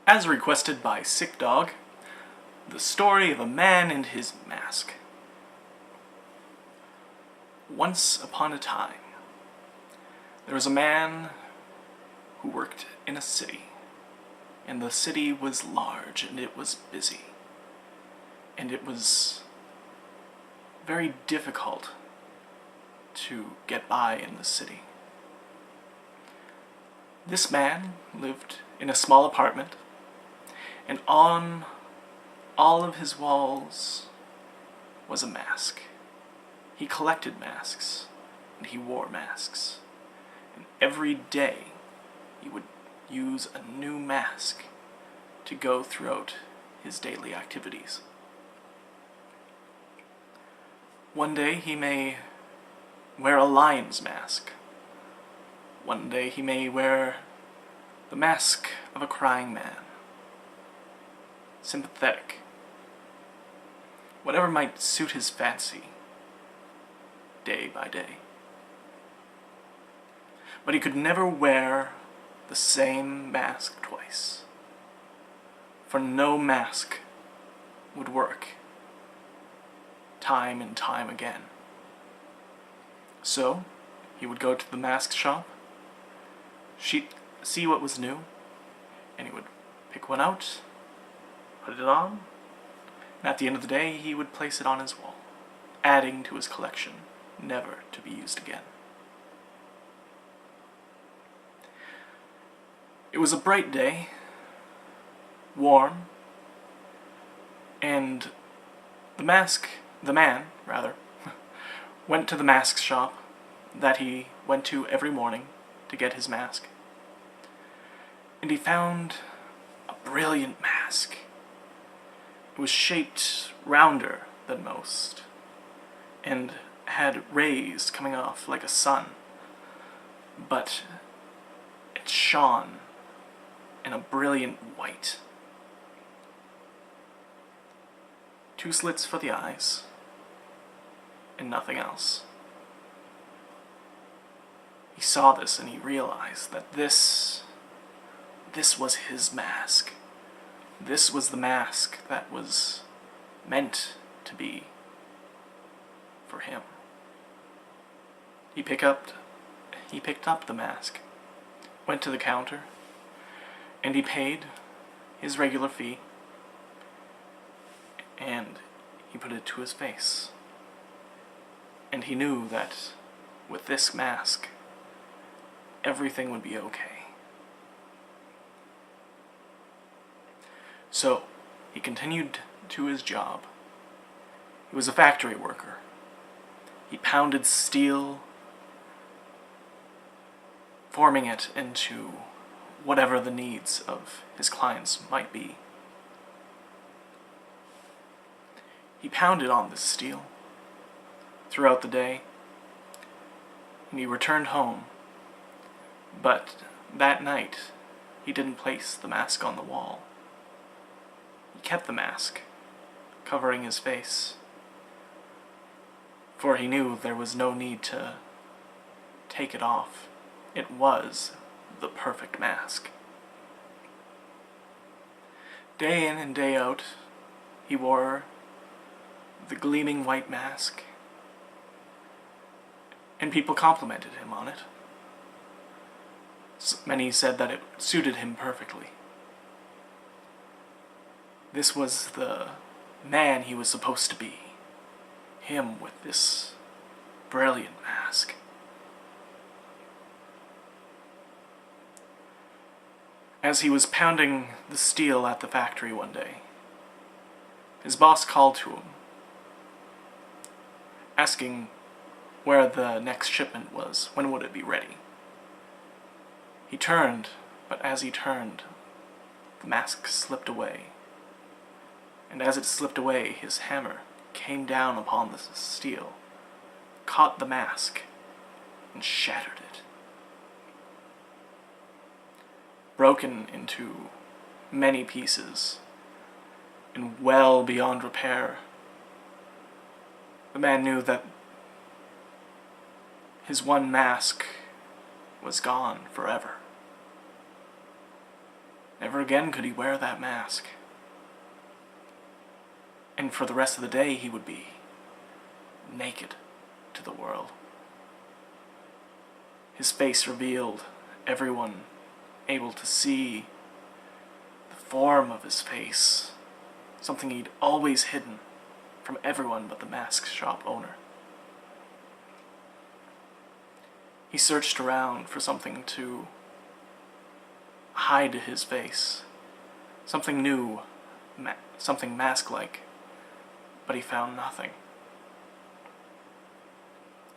As requested by Sick Dog, the story of a man and his mask. Once upon a time, there was a man who worked in a city, and the city was large and it was busy, and it was very difficult to get by in the city. This man lived in a small apartment, and on all of his walls was a mask. He collected masks, and he wore masks. And every day he would use a new mask to go throughout his daily activities. One day he may wear a lion's mask. One day he may wear the mask of a crying man. Sympathetic. Whatever might suit his fancy, day by day. But he could never wear the same mask twice, for no mask would work time and time again. So he would go to the mask shop, see what was new, and he would pick one out, put it on, and at the end of the day he would place it on his wall, adding to his collection, never to be used again. It was a bright day, warm, and the man, went to the mask shop that he went to every morning to get his mask. And he found a brilliant mask. It was shaped rounder than most, and had rays coming off like a sun, but it shone in a brilliant white. 2 slits for the eyes, and nothing else. He saw this and he realized that this was his mask. This was the mask that was meant to be for him. He picked up the mask, went to the counter, and he paid his regular fee, and he put it to his face. And he knew that with this mask, everything would be okay. So, he continued to his job. He was a factory worker. He pounded steel, forming it into whatever the needs of his clients might be. He pounded on this steel throughout the day, and he returned home. But that night, he didn't place the mask on the wall. He kept the mask, covering his face, for he knew there was no need to take it off. It was the perfect mask. Day in and day out, he wore the gleaming white mask, and people complimented him on it. Many said that it suited him perfectly. This was the man he was supposed to be. Him with this brilliant mask. As he was pounding the steel at the factory one day, his boss called to him, asking where the next shipment was, when would it be ready. He turned, but as he turned, the mask slipped away. And as it slipped away, his hammer came down upon the steel, caught the mask, and shattered it. Broken into many pieces, and well beyond repair, the man knew that his one mask was gone forever. Never again could he wear that mask. And for the rest of the day, he would be naked to the world. His face revealed, everyone able to see the form of his face, something he'd always hidden from everyone but the mask shop owner. He searched around for something to hide his face, something new, something mask-like, but he found nothing.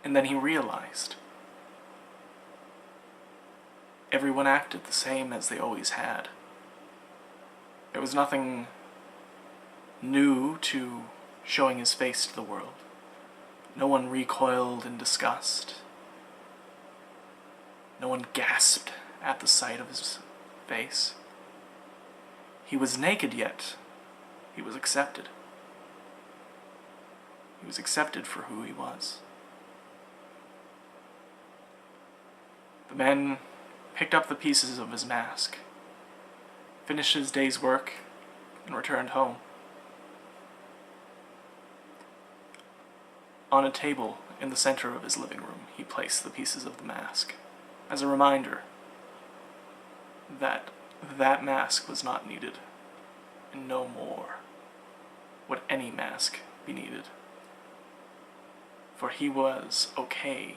And then he realized everyone acted the same as they always had. There was nothing new to showing his face to the world. No one recoiled in disgust. No one gasped at the sight of his face. He was naked, yet he was accepted. He was accepted for who he was. The man picked up the pieces of his mask, finished his day's work, and returned home. On a table in the center of his living room, he placed the pieces of the mask, as a reminder that that mask was not needed, and no more would any mask be needed. For he was okay.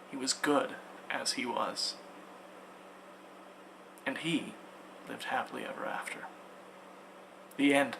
He was good as he was. And he lived happily ever after. The end.